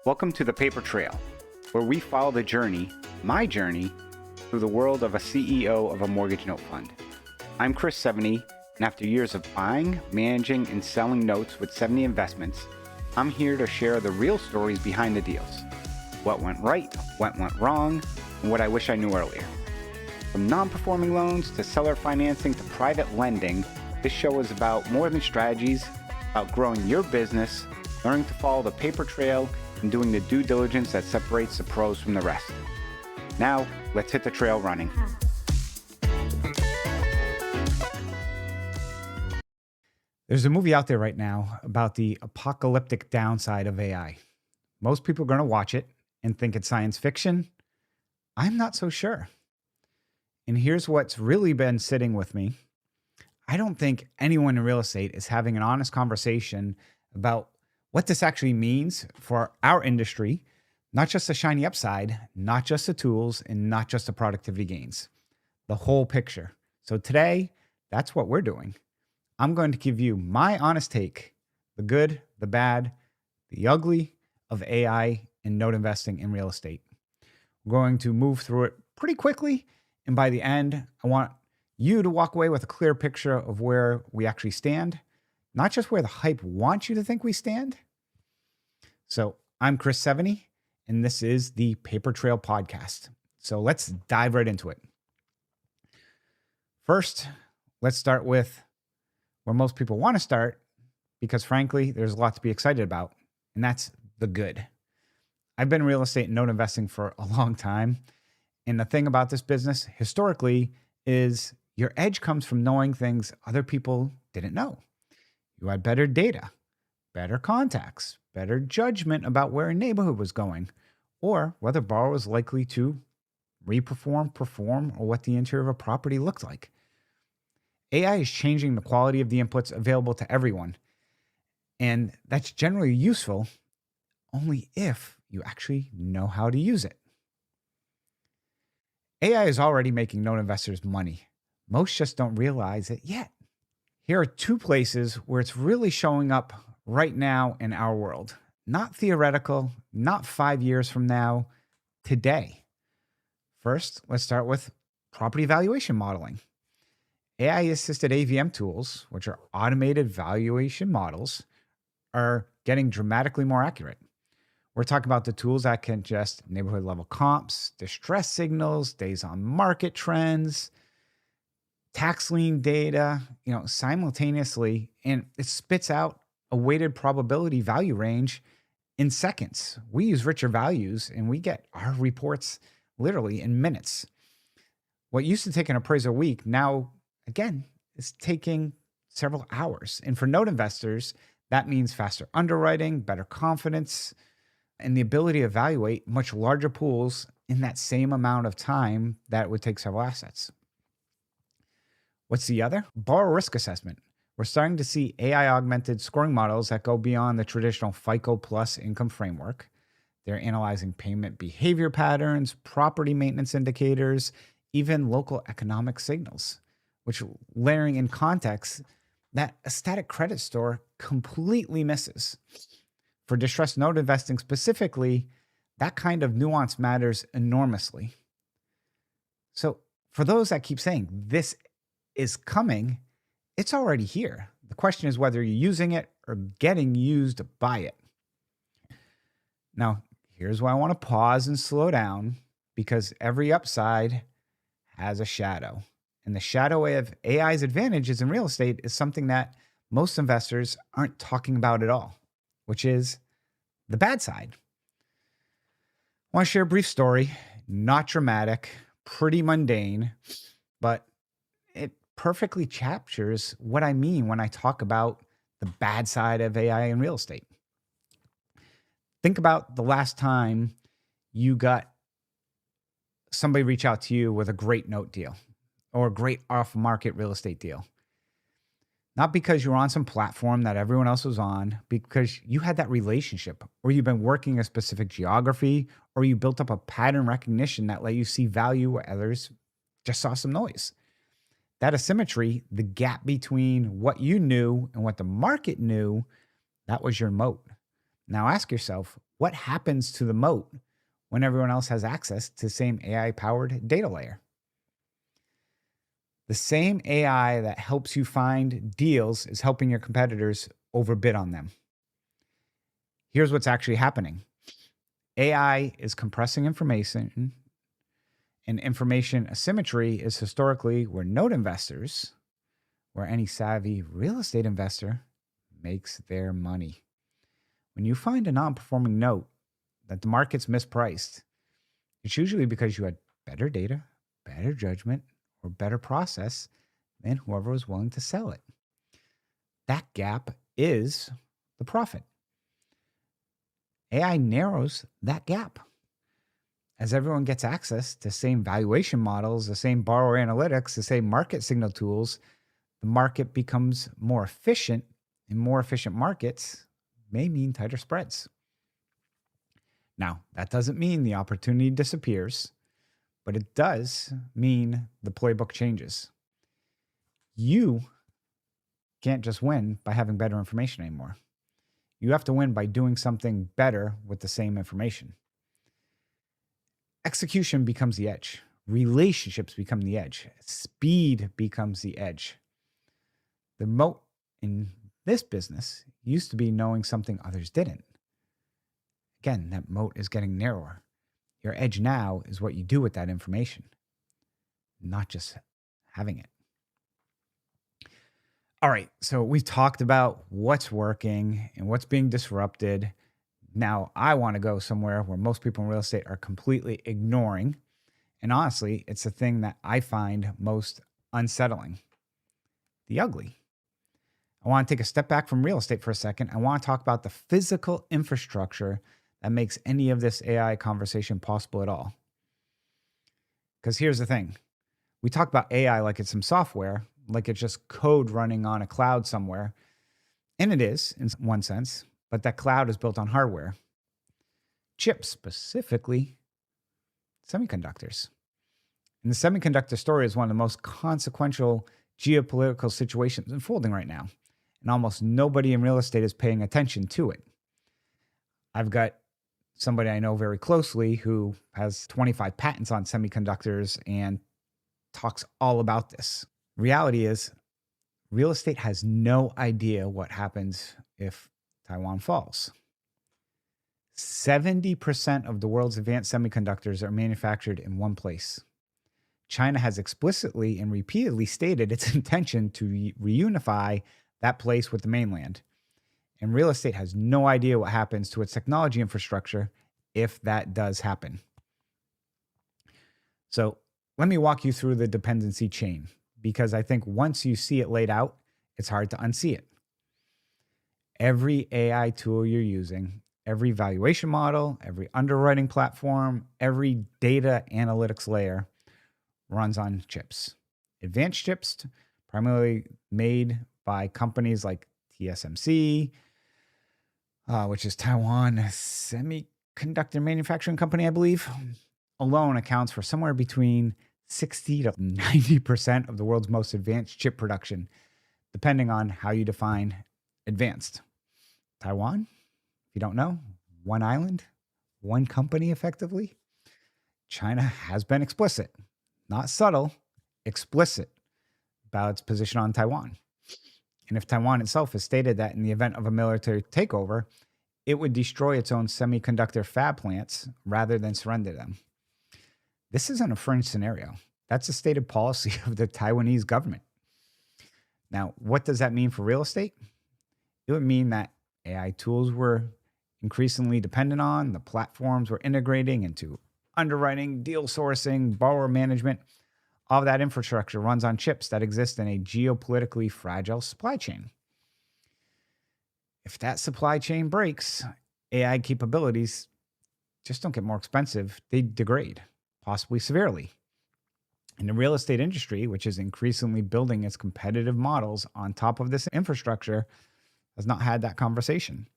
Welcome to the Paper Trail, where we follow the journey, my journey, through the world of a CEO of a mortgage note fund. I'm Chris Seveney, and after years of buying, managing, and selling notes with Seveney Investments, I'm here to share the real stories behind the deals. What went right, what went wrong, and what I wish I knew earlier. From non-performing loans to seller financing to private lending, this show is about more than strategies, about growing your business, learning to follow the paper trail, and doing the due diligence that separates the pros from the rest. Now, let's hit the trail running. There's a movie out there right now about the apocalyptic downside of AI. Most people are going to watch it and think it's science fiction. I'm not so sure. And here's what's really been sitting with me. I don't think anyone in real estate is having an honest conversation about what this actually means for our industry, not just the shiny upside, not just the tools, and not just the productivity gains, the whole picture. So today, that's what we're doing. I'm going to give you my honest take, the good, the bad, the ugly of AI and note investing in real estate. We're going to move through it pretty quickly. And by the end, I want you to walk away with a clear picture of where we actually stand, not just where the hype wants you to think we stand. So I'm Chris Seveney, and this is the Paper Trail Podcast. So let's dive right into it. First, let's start with where most people want to start, because frankly, there's a lot to be excited about, and that's the good. I've been in real estate and note investing for a long time. And the thing about this business historically is your edge comes from knowing things other people didn't know. You had better data, better contacts, better judgment about where a neighborhood was going, or whether a borrower was likely to reperform, perform, or what the interior of a property looked like. AI is changing the quality of the inputs available to everyone. And that's generally useful only if you actually know how to use it. AI is already making note investors money. Most just don't realize it yet. Here are two places where it's really showing up right now in our world. Not theoretical, not 5 years from now, today. First, let's start with property valuation modeling. AI-assisted AVM tools, which are automated valuation models, are getting dramatically more accurate. We're talking about the tools that can adjust neighborhood level comps, distress signals, days on market trends, tax lien data, simultaneously, and it spits out a weighted probability value range in seconds. We use richer values and we get our reports literally in minutes. What used to take an appraiser a week now, again, is taking several hours. And for note investors, that means faster underwriting, better confidence, and the ability to evaluate much larger pools in that same amount of time that it would take several assets. What's the other? Borrower risk assessment. We're starting to see AI-augmented scoring models that go beyond the traditional FICO plus income framework. They're analyzing payment behavior patterns, property maintenance indicators, even local economic signals, which layering in context that a static credit score completely misses. For distressed note investing specifically, that kind of nuance matters enormously. So for those that keep saying this is coming, it's already here. The question is whether you're using it or getting used by it. Now, here's why I want to pause and slow down, because every upside has a shadow. And the shadow of AI's advantages in real estate is something that most investors aren't talking about at all, which is the bad side. I want to share a brief story, not dramatic, pretty mundane, but it perfectly captures what I mean when I talk about the bad side of AI in real estate. Think about the last time you got somebody reach out to you with a great note deal or a great off-market real estate deal. Not because you were on some platform that everyone else was on, because you had that relationship, or you've been working a specific geography, or you built up a pattern recognition that let you see value where others just saw some noise. That asymmetry, the gap between what you knew and what the market knew, that was your moat. Now ask yourself, What happens to the moat when everyone else has access to the same AI-powered data layer? The same AI that helps you find deals is helping your competitors overbid on them. Here's what's actually happening. AI is compressing information, and information asymmetry is historically where note investors, where any savvy real estate investor makes their money. When you find a non-performing note that the market's mispriced, it's usually because you had better data, better judgment, or better process than whoever was willing to sell it. That gap is the profit. AI narrows that gap. As everyone gets access to the same valuation models, the same borrower analytics, the same market signal tools, the market becomes more efficient, and more efficient markets may mean tighter spreads. Now, that doesn't mean the opportunity disappears, but it does mean the playbook changes. You can't just win by having better information anymore. You have to win by doing something better with the same information. Execution becomes the edge. Relationships become the edge. Speed becomes the edge. The moat in this business used to be knowing something others didn't. Again, that moat is getting narrower. Your edge now is what you do with that information, not just having it. All right, so we've talked about what's working and what's being disrupted. Now, I want to go somewhere where most people in real estate are completely ignoring. And honestly, it's the thing that I find most unsettling: the ugly. I want to take a step back from real estate for a second. I want to talk about the physical infrastructure that makes any of this AI conversation possible at all. Because here's the thing. We talk about AI like it's some software, like it's just code running on a cloud somewhere. And it is in one sense, but that cloud is built on hardware. Chips, specifically semiconductors. And the semiconductor story is one of the most consequential geopolitical situations unfolding right now. And almost nobody in real estate is paying attention to it. I've got somebody I know very closely who has 25 patents on semiconductors and talks all about this. Reality is, real estate has no idea what happens if Taiwan falls. 70% of the world's advanced semiconductors are manufactured in one place. China has explicitly and repeatedly stated its intention to reunify that place with the mainland. And real estate has no idea what happens to its technology infrastructure if that does happen. So let me walk you through the dependency chain, because I think once you see it laid out, it's hard to unsee it. Every AI tool you're using, every valuation model, every underwriting platform, every data analytics layer runs on chips. Advanced chips, primarily made by companies like TSMC, which is Taiwan Semiconductor Manufacturing Company, I believe, alone accounts for somewhere between 60 to 90% of the world's most advanced chip production, depending on how you define advanced. Taiwan, if you don't know, one island, one company effectively. China has been explicit, not subtle, explicit about its position on Taiwan. And if Taiwan itself has stated that in the event of a military takeover, it would destroy its own semiconductor fab plants rather than surrender them. This isn't a fringe scenario. That's a stated policy of the Taiwanese government. Now, what does that mean for real estate? It would mean that AI tools were increasingly dependent on, the platforms were integrating into underwriting, deal sourcing, borrower management. All of that infrastructure runs on chips that exist in a geopolitically fragile supply chain. If that supply chain breaks, AI capabilities just don't get more expensive, they degrade, possibly severely. And the real estate industry, which is increasingly building its competitive models on top of this infrastructure, has not had that conversation.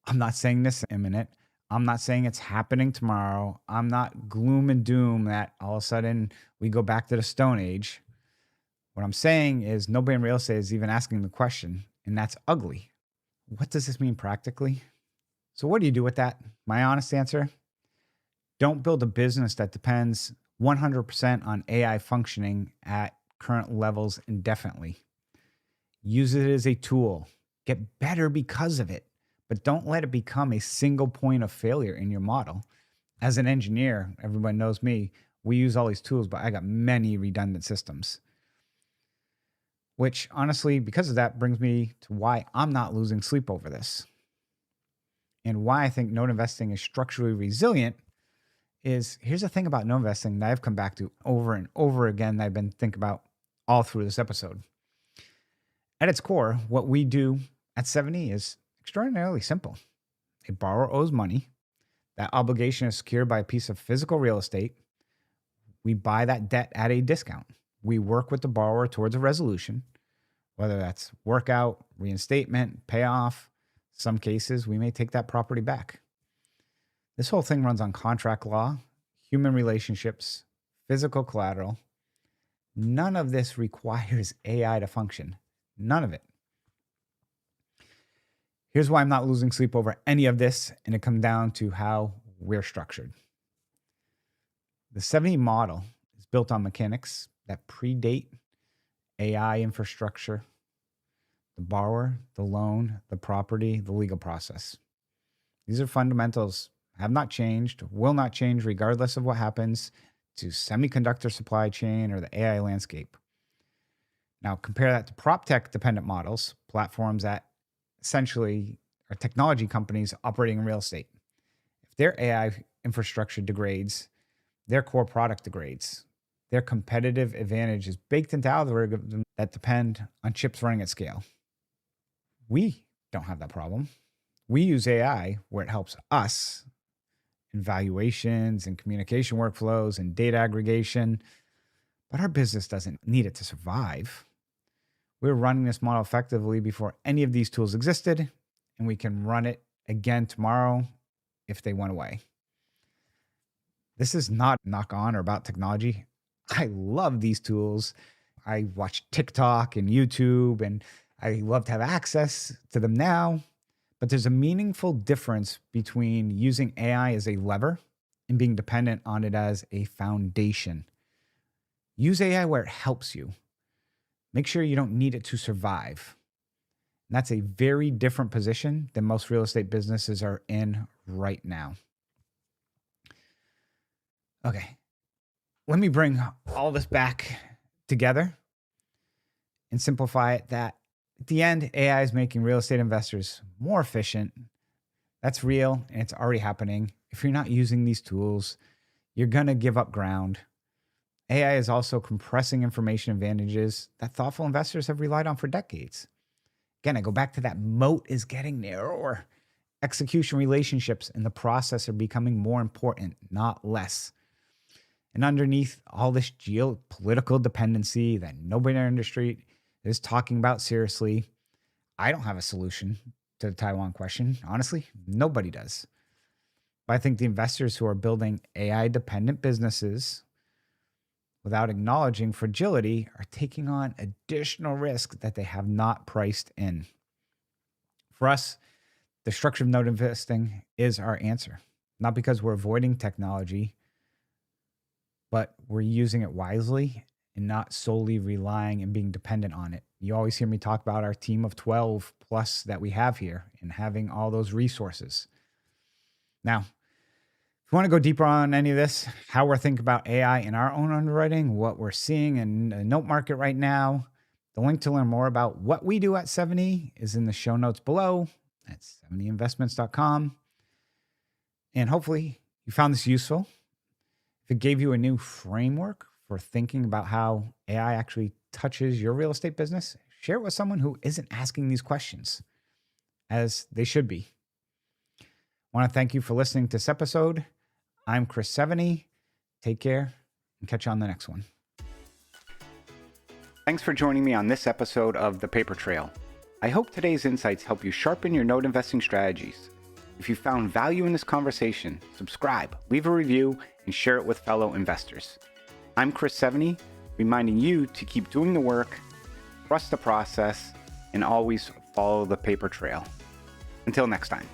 I'm not saying this is imminent. I'm not saying it's happening tomorrow. I'm not gloom and doom that all of a sudden we go back to the Stone Age. What I'm saying is nobody in real estate is even asking the question, and that's ugly. What does this mean practically? So what do you do with that? My honest answer, don't build a business that depends 100% on AI functioning at current levels indefinitely. Use it as a tool. Get better because of it, but don't let it become a single point of failure in your model. As an engineer, everybody knows me, we use all these tools, but I got many redundant systems. Which honestly, because of that, brings me to why I'm not losing sleep over this. And why I think note investing is structurally resilient is, here's the thing about note investing that I've come back to over and over again that I've been thinking about all through this episode. At its core, what we do at Seveney is extraordinarily simple. A borrower owes money. That obligation is secured by a piece of physical real estate. We buy that debt at a discount. We work with the borrower towards a resolution, whether that's workout, reinstatement, payoff. Some cases, we may take that property back. This whole thing runs on contract law, human relationships, physical collateral. None of this requires AI to function. None of it. Here's why I'm not losing sleep over any of this, and it comes down to how we're structured. The Seveney model is built on mechanics that predate AI infrastructure, the borrower, the loan, the property, the legal process. These are fundamentals, have not changed, will not change regardless of what happens to semiconductor supply chain or the AI landscape. Now, compare that to PropTech dependent models, platforms that essentially are technology companies operating in real estate. If their AI infrastructure degrades, their core product degrades. Their competitive advantage is baked into algorithms that depend on chips running at scale. We don't have that problem. We use AI where it helps us in valuations and communication workflows and data aggregation, but our business doesn't need it to survive. We were running this model effectively before any of these tools existed, and we can run it again tomorrow if they went away. This is not knock on or about technology. I love these tools. I watch TikTok and YouTube, and I love to have access to them now. But there's a meaningful difference between using AI as a lever and being dependent on it as a foundation. Use AI where it helps you. Make sure you don't need it to survive. And that's a very different position than most real estate businesses are in right now. Okay, let me bring all this back together and simplify it that at the end, AI is making real estate investors more efficient. That's real, and it's already happening. If you're not using these tools, you're going to give up ground. AI is also compressing information advantages that thoughtful investors have relied on for decades. Again, I go back to that moat is getting narrower. Execution relationships in the process are becoming more important, not less. And underneath all this geopolitical dependency that nobody in our industry is talking about seriously, I don't have a solution to the Taiwan question. Honestly, nobody does. But I think the investors who are building AI-dependent businesses without acknowledging fragility are taking on additional risk that they have not priced in. For us, the structure of note investing is our answer. Not because we're avoiding technology, but we're using it wisely and not solely relying and being dependent on it. You always hear me talk about our team of 12 plus that we have here and having all those resources. Now, if you want to go deeper on any of this, how we're thinking about AI in our own underwriting, what we're seeing in the note market right now, the link to learn more about what we do at Seveney is in the show notes below at seveneyinvestments.com. And hopefully you found this useful. If it gave you a new framework for thinking about how AI actually touches your real estate business, share it with someone who isn't asking these questions, as they should be. I want to thank you for listening to this episode. I'm Chris Seveney. Take care and catch you on the next one. Thanks for joining me on this episode of The Paper Trail. I hope today's insights help you sharpen your note investing strategies. If you found value in this conversation, subscribe, leave a review, and share it with fellow investors. I'm Chris Seveney, reminding you to keep doing the work, trust the process, and always follow the paper trail. Until next time.